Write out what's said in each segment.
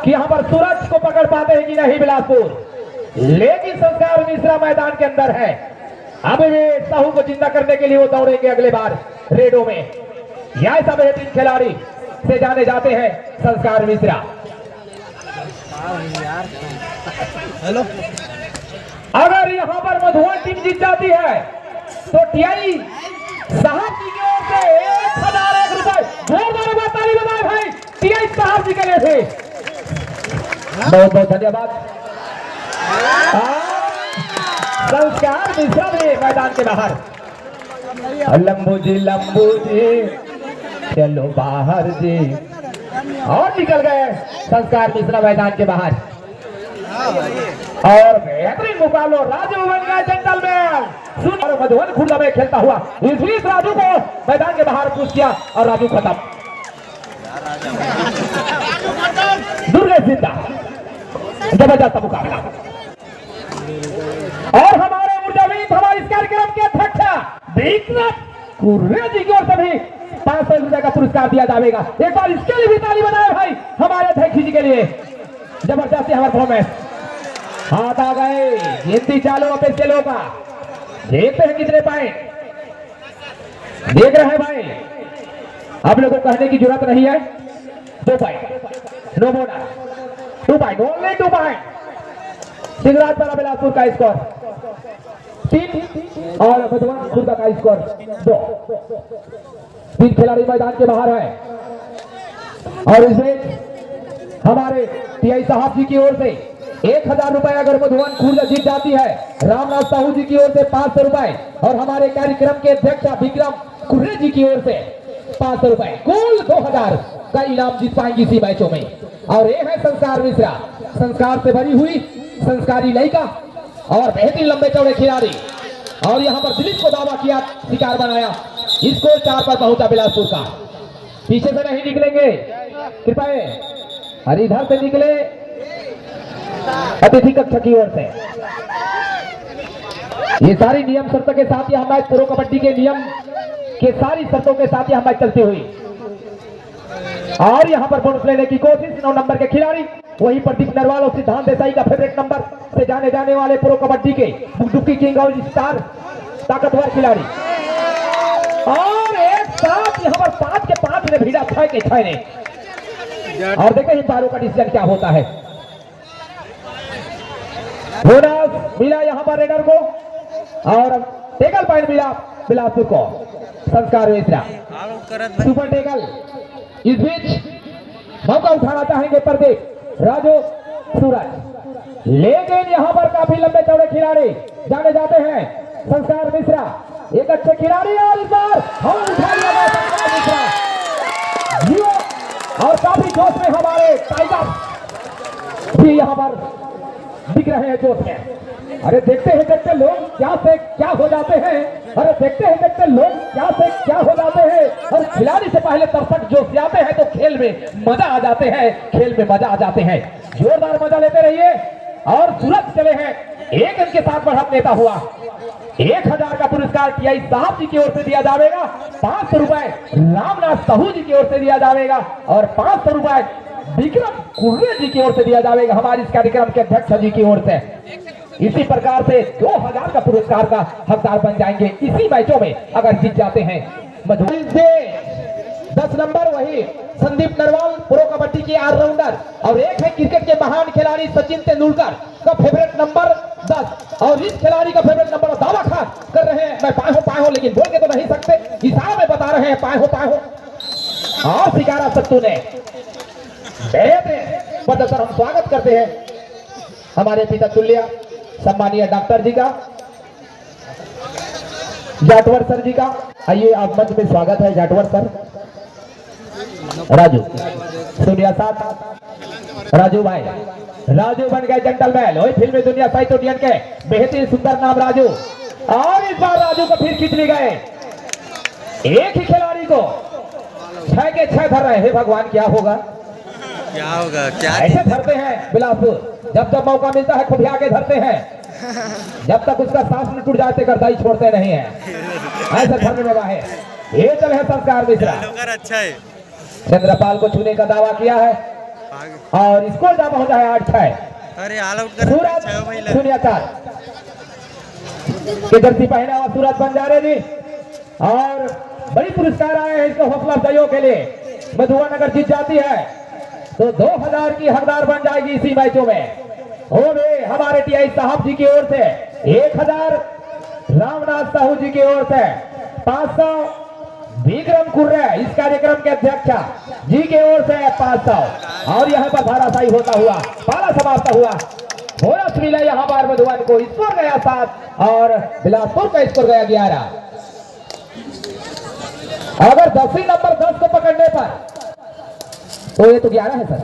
कि यहाँ पर सूरज को पकड़ पाते हैं कि नहीं बिलासपुर, लेकिन संस्कार मिश्रा मैदान के अंदर है। अब वे साहू को जिंदा करने के लिए वो दौड़ेंगे अगले बार रेडो में। यह सब बेहतरीन खिलाड़ी से जाने जाते हैं संस्कार मिश्रा। हेलो, अगर यहाँ पर मधुबन टीम जीत जाती है तो टीआई साहब जी की ओर से 1001 रुपए जोरदार ताली बजाए भाई टीआई साहब जी के लिए थे। बहुत बहुत धन्यवाद। संस्कार मिश्रा भी मैदान के बाहर। लंबू जी चलो बाहर जी, और निकल गए संस्कार मिश्रा मैदान के बाहर। और बेहतरीन मुकाबला राजू बन गया जेंटलमैन। और मधुबन खुर्दा में खेलता हुआ इस बीच राजू को मैदान के बाहर पुश किया और राजू खत्म। दुर्गेश जिंदा, जबरदस्त मुकाबला। और हमारे ऊर्जावीर हमारे इस कार्यक्रम के अध्यक्ष विक्रम कुर्रे जी की ओर से भी 500 रुपए का पुरस्कार दिया जाएगा। एक बार इसके लिए भी ताली बजाए भाई हमारे अध्यक्ष जी के लिए। जबरदस्त हमारे परफॉर्मेंस। हाथ आ गए, गिनती चालू अपने चलो का। देखते हैं कितने पॉइंट देख रहे हैं भाई। आप लोगों को कहने की जरूरत नहीं है। 2 point, no bonus, 2 point, only 2 point. Singhraj पर बिलासपुर का स्कोर 3 और मधुबन खुर्दा का स्कोर 2। 3 खिलाड़ी मैदान के बाहर है। और इसमें हमारे टीआई साहब जी की ओर से 1000 रुपए अगर मधुबन खुर्दा जीत जाती है, रामनाथ साहू जी की ओर से 500 रुपए और हमारे कार्यक्रम के अध्यक्ष विक्रम कुर्रे जी की ओर से 500 रुपए, कुल 2000 का इनाम जीत पाएंगे इसी मैचों में। और ये है संस्कार मिश्रा, संस्कार से भरी हुई संस्कारी लड़का और बेहतरीन लंबे चौड़े खिलाड़ी। और यहाँ पर दिलीप को दावा किया, शिकार बनाया, स्कोर 4 पर पहुंचा बिलासपुर का। पीछे से नहीं निकलेंगे कृपया, और इधर से निकले अतिथि कक्ष की ओर से। ये सारी नियम शर्तों के साथ यह मैच प्रो कबड्डी के नियम के सारी शर्तों के साथ यह मैच चलती हुई। और यहां पर बोनस लेने की कोशिश 9 नंबर के खिलाड़ी वही प्रदीप नरवाल और सिद्धांत देसाई का फेवरेट नंबर से जाने जाने वाले प्रो कबड्डी के दुक्की किंग और स्टार ताकतवर खिलाड़ी। और एक साथ यहां पर 5 के 5 ने भिड़ा, 6 के 6 ने। और देखते हैं पारों का डिसीजन क्या होता है। बोनस मिला यहां पर रेडर को और टेकल पॉइंट मिला बिलासपुर को। संस्कार मिश्रा सुपर टेकल। इस बीच मौका उठाना चाहेंगे प्रदीप, राजू, सूरज, लेकिन यहां पर काफी लंबे चौड़े खिलाड़ी जाने जाते हैं। संस्कार मिश्रा एक अच्छे खिलाड़ी और इस बार हम उठा लिया संस्कार मिश्रा जियो। और काफी जोश में हमारे टाइगर भी यहां पर दिख रहे हैं जोश में। अरे देखते हैं देखते लोग क्या से क्या हो जाते हैं। अरे देखते हैं देखते लोग क्या से क्या हो जाते हैं। और खिलाड़ी से पहले दर्शक जोश जाते हैं तो खेल में मजा आ जाते हैं, खेल में मजा आ जाते हैं। जोरदार मजा लेते रहिए। और सूरज चले हैं एक इनके साथ बढ़त लेता हुआ। 1000 का पुरस्कार टीआई साहब जी की ओर से दिया जाएगा। 500 रुपए रामनाथ साहू जी की ओर से दिया जाएगा और 500 रुपए विक्रम कुर्रे जी की ओर से दिया जाएगा हमारे इस कार्यक्रम के अध्यक्ष जी की ओर से। इसी प्रकार से 2000 का पुरस्कार का हकदार बन जाएंगे इसी मैचों में अगर जीत जाते हैं। मधुबन से 10 नंबर वही संदीप नरवाल प्रो कबड्डी के ऑलराउंडर और एक है क्रिकेट के महान खिलाड़ी सचिन तेंदुलकर का फेवरेट नंबर 10। और इस खिलाड़ी का फेवरेट नंबर दावा खान कर रहे हैं मैं पाए हो लेकिन बोल के तो नहीं सकते, इशारा में बता रहे हैं पाए हो। और शिकारा सत्तू ने सर हम स्वागत करते हैं हमारे पिता तुल्य सम्मानीय डॉक्टर जी का, जाटवर सर जी का। आइए आप मंच में स्वागत है जाटवर सर। राजू दुनिया साथ राजू भाई, राजू बन गए जेंटलमैन वही फिल्मी दुनिया साइट ऑडियंस के बेहतरीन सुंदर नाम राजू। और इस बार राजू को फिर खींच ली गए। एक ही खिलाड़ी को 6 के 6 धर रहे हैं। भगवान क्या होगा क्या ऐसे धरते हैं बिलासपुर। जब जब मौका मिलता है खुद आगे धरते हैं, जब तक उसका सांस न टूट जाते करदाई छोड़ते नहीं है। ऐसे धरने में है ये चले है संस्कार मिश्रा। अच्छा है। चंद्रपाल को छूने का दावा किया है और स्कोर जा पहुंचा है 8-6। अरे ऑल आउट कर सूरज 0-4 के जर्सी पहना हुआ सूरज बंजारे जी। और बड़ी पुरस्कार आए हैं इसको हौसला अफजाइयों के लिए। मधुबन अगर जीत जाती है तो 2000 की हकदार बन जाएगी इसी मैचों में। वो भी हमारे टीआई साहब जी की ओर से 1000 रामनाथ साहू जी की ओर से 500 विक्रम कुर्रे इस कार्यक्रम के अध्यक्ष जी की ओर से 500। और यहाँ पर धाराशाही होता हुआ पाला समाप्त हुआ। बोनस मिला यहाँ पर मधुबन को। स्कोर गया 7 और बिलासपुर का स्कोर गया 11। अगर 10 नंबर 10 को पकड़ने पर तो ये तो 11 है सर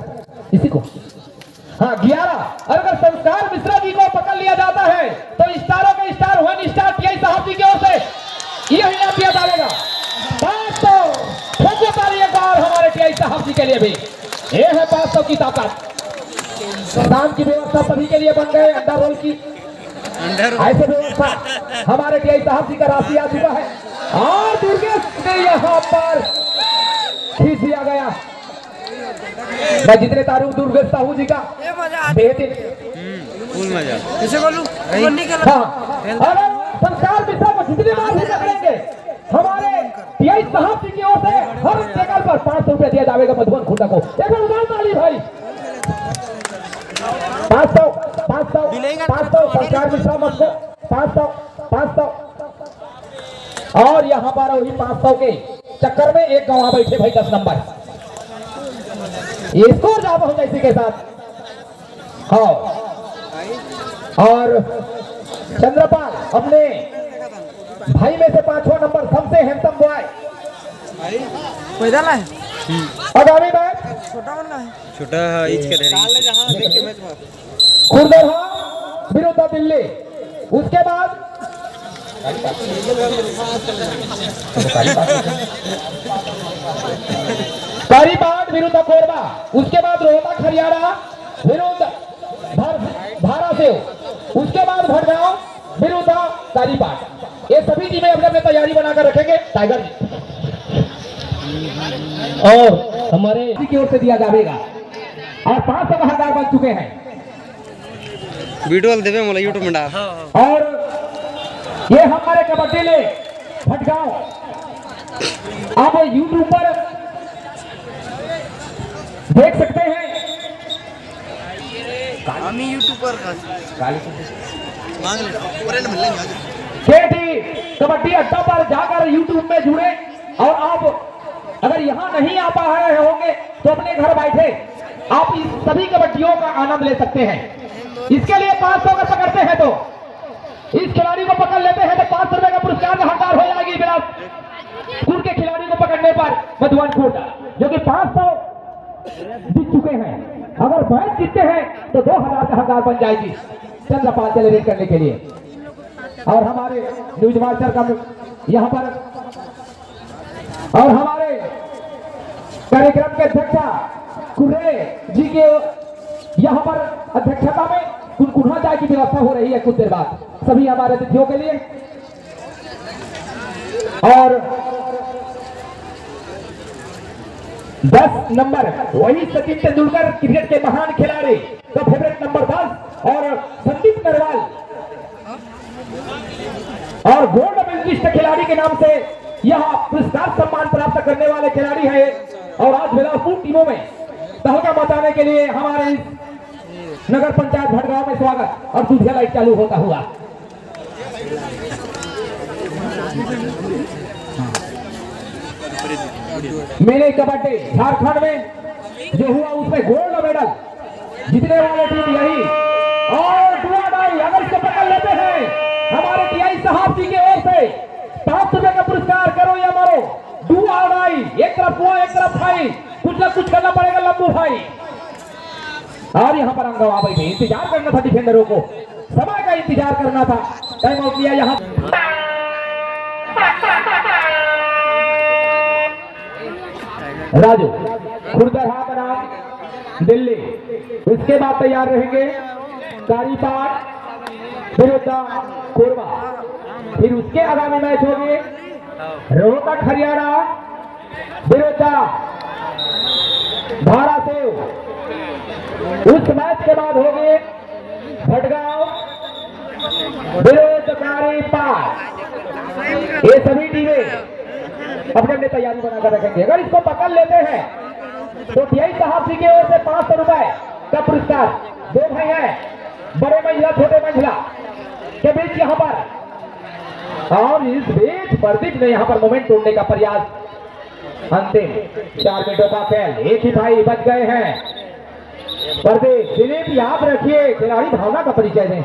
इसी को। हाँ 11। और अगर संस्कार मिश्रा जी को पकड़ लिया जाता है तो स्टारों के स्टार 1 स्टार टीआई साहब जी की ओर से यह इनाम दिया जाएगा। 500 एक बार हमारे टीआई साहब जी के लिए भी। ये है 500 की ताकत। शाम की व्यवस्था सभी के लिए बन गए। अंडर रोल की ऐसे व्यवस्था हमारे टीआई साहब जी का राशि आ चुका है। और दुर्गेश ने यहाँ पर खींच दिया गया। मैं जितने तारीफ दुर्गेश साहू जी का बेहतरीन फुल मजा। किसे बोलूं? हाँ अगर संस्कार मिश्रा को जितनी बार भी पकड़ेंगे हमारे टीआई साहब जी की ओर से हर टेकल पर 500 रुपए दिया जाएगा मधुबन खुंडा को। एक बार उदाहरण ताली भाई। 500 संस्कार मिश्रा मत को 500 और यहाँ पर वही 500 के चक्कर में एक गंवा बैठे भाई 10 नंबर। ये स्कोर जा पहुंचा इसी के साथ। हाँ और चंद्रपाल अपने भाई में से 5वां नंबर सबसे हैंडसम बॉय। कोई डाला है? आगामी मैच छोटा इच के रहे खुरदरहा विरुद्ध दिल्ली। उसके बाद कारीपाट विरुद्ध कोरबा। उसके बाद रोहतक हरियाणा विरुद्ध धारासेव। उसके बाद भटगांव विरुद्ध कारीपाट। ये सभी टीमें अपने अपने तैयारी बनाकर रखेंगे। टाइगर और हमारे की ओर से दिया जाएगा। और 500 का हकदार बन चुके हैं। वीडियो देवे मोला यूट्यूब में डाल। और ये हमारे कबड्डी ले भटगांव आप यूट्यूब पर देख सकते हैं। यूट्यूबर कबड्डी अड्डा पर जाकर यूट्यूब में जुड़े। और आप अगर यहाँ नहीं आ पा रहे होंगे तो अपने घर बैठे आप इस सभी कबड्डियों का आनंद ले सकते हैं। इसके लिए 500 अगर पकड़ते हैं तो इस खिलाड़ी को पकड़ लेते हैं तो 500 रुपए का पुरस्कार का हकदार हो जाएगी। बिलासपुर के खिलाड़ी को पकड़ने पर मधुबन कोटा जो कि 500 जीत चुके हैं। अगर मैच जीतते हैं तो 2000 का हकदार बन जाएगी चंद्रपाल सेलिब्रेट करने के लिए। और हमारे न्यूज मास्टर का यहाँ पर और हमारे कार्यक्रम के अध्यक्ष कुर्रे जी के यहाँ पर अध्यक्षता में कुनकुना चाय की व्यवस्था हो रही है कुछ देर बाद सभी हमारे अतिथियों के लिए। और 10 नंबर वही सचिन तेंदुलकर क्रिकेट के महान खिलाड़ी का फेवरेट नंबर 10 और संदीप नरवाल और गोल्ड मेडलिस्ट खिलाड़ी के नाम से यह पुरस्कार सम्मान प्राप्त करने वाले खिलाड़ी हैं। और आज बिलासपुर टीमों में तहलका मचाने के लिए हमारे नगर पंचायत भटगांव में स्वागत और दूसरा लाइट चालू होता हुआ। मेरे कबड्डी झारखंड में जो हुआ उसमें गोल्ड मेडल जीतने वाले टीम यही। और दुआडाई अगर इसको पकड़ लेते हैं हमारे टीआई साहब जी की ओर से 500 रुपए का पुरस्कार करो या मरो। दुआडाई एक तरफ हुआ एक तरफ भाई कुछ ना कुछ करना पड़ेगा लंबू भाई। और यहाँ पर अंगवा भाई इंतजार करना था डिफेंडरों को समय का इंतजार करना था। टाइम आउट लिया यहाँ राजू खुरदरहा बनाम दिल्ली। उसके बाद तैयार रहेंगे कारीपाट विरुद्ध कोरबा। फिर उसके आगामी मैच होंगे रोहतक हरियाणा विरुद्ध धारासेव। उस मैच के बाद होगी भटगांव बेरोजगारी पार। ये सभी टीमें अपने अपने तैयारी बनाकर रखेंगे। अगर इसको पकड़ लेते हैं तो टीआई साहब जी की ओर से 500 रुपए का पुरस्कार। दो भाई हैं, बड़े मंझला छोटे मंझला के बीच यहाँ पर, और इस बीच प्रदीप ने यहाँ पर मोमेंट तोड़ने का प्रयास। अंतिम 4 मिनटों का खेल, एक ही भाई बच गए हैं। प्रदीप दिलीप याद रखिए, खिलाड़ी भावना का परिचय दें।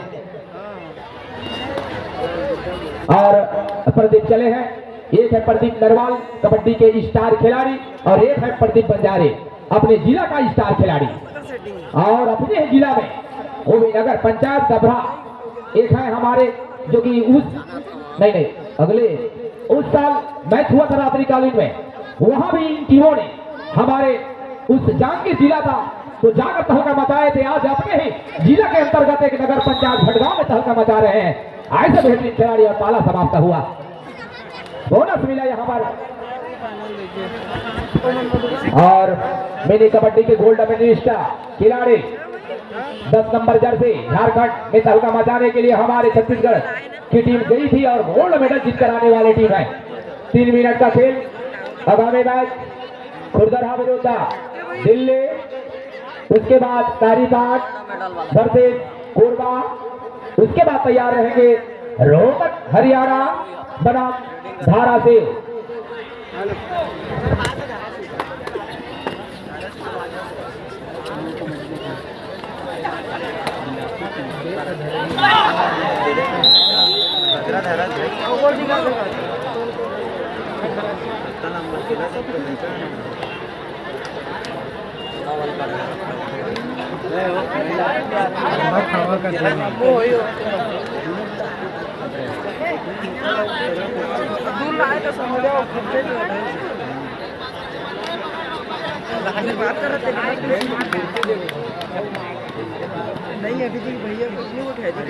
और प्रदीप चले हैं, एक है प्रदीप नरवाल कबड्डी के स्टार खिलाड़ी, और एक है प्रदीप बंजारे अपने जिला का स्टार खिलाड़ी। और अपने ही जिला में वो भी नगर पंचायत डबरा एक है हमारे, जो कि अगले उस साल मैच हुआ था रात्रिकालीन में, वहां भी इन टीमों ने हमारे उस जांगीर जिला था तो जाकर तहलका मचाए थे। आज अपने ही जिला के अंतर्गत एक नगर पंचायत भटगांव में तहलका मचा रहे हैं। ऐसे बेहतरीन खिलाड़ी और पाला समाप्त हुआ, बोनस मिला यहाँ पर। और मिनी कबड्डी के गोल्ड मेडलिस्ट खिलाड़ी 10 नंबर जर्सी झारखंड में तहलका मचाने के लिए हमारे छत्तीसगढ़ की टीम गई थी और गोल्ड मेडल जीतकर आने वाली टीम है। 3 मिनट का खेल, आगामी मैच खुरदरा विरुद्ध दिल्ली, उसके बाद तारीबाग वर्सेस कोरबा, उसके बाद तैयार रहेंगे रोहतक हरियाणा बनाम धाराशिव। बात कर रहे थे नहीं, अभी तक भैया कुछ नहीं उठाए थे।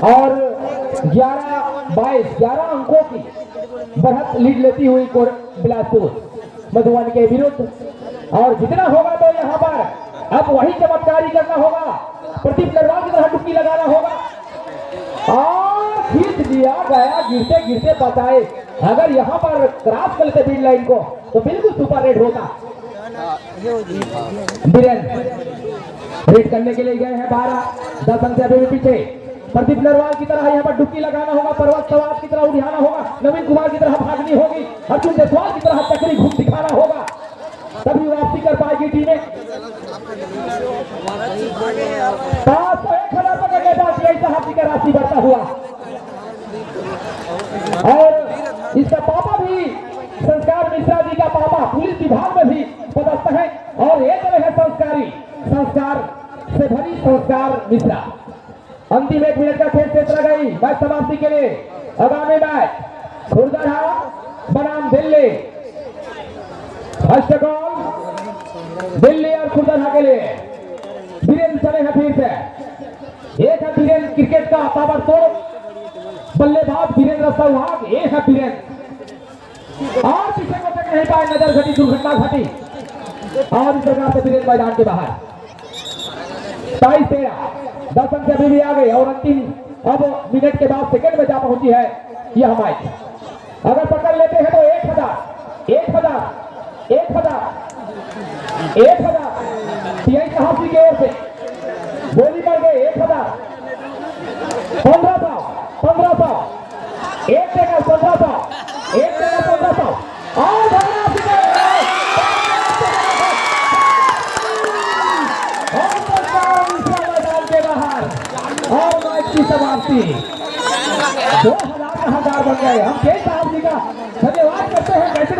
और 11 अंकों की बढ़त लीड लेती हुई बिलासपुर मधुबन के विरुद्ध। और जितना होगा तो यहाँ पर अब वही चमत्कारी करना होगा, प्रदीप नरवाल की तरह डुबकी लगाना होगा। और खींच लिया गया, गिरते गिरते बचाए। अगर यहाँ पर क्रॉस कर लेते बीड लाइन को तो बिल्कुल सुपर रेड होता। रेड करने के लिए गए हैं 12-10 अंक से अभी भी पीछे। प्रदीप नरवाल की तरह यहाँ पर डुबकी लगाना होगा, पर्वत सवार की तरह उड़ाना होगा, नवीन कुमार की तरह भागनी होगी, अर्जुन जायसवाल की तरह चक्री घूम दिखाना होगा, तभी वापसी कर पाएगी टीमें। 1,000 रुपए के बाद साहब जी का राशि बढ़ता हुआ। और इसका पापा भी संस्कार मिश्रा जी का पापा पुलिस विभाग में भी पदस्थ है और एक है संस्कारी, संस्कार से भरी संस्कार मिश्रा। अंतिम 1 मिनट का खेल शेष रह गई मैच समाप्ति के लिए। आगामी मैच खुरदरा बनाम दिल्ली, फर्स्ट बॉल दिल्ली और खुरदरा के लिए। वीरेंद्र चले हैं फिर से, एक है वीरेंद्र क्रिकेट का ताबड़तोड़ बल्लेबाज वीरेंद्र सहवाग, एक है वीरेंद्र और पीछे को तक नहीं पाए, नजर घटी, दुर्घटना घटी और इस प्रकार से वीरेंद्र मैदान के बाहर। 22-13 10 अंक से अभी भी आ गए और अंतिम अब मिनट के बाद सेकंड में जा पहुंची है यह मैच। अगर पकड़ लेते हैं तो 1,000 टीआई साहब जी की ओर से बोली पड़ गए 1,000, 1500 एक जगह 1500 और मैदान के बाहर और मैच की समाप्ति। 2,000 बन गए। हम के साहब जी का धन्यवाद करते हैं। कैसे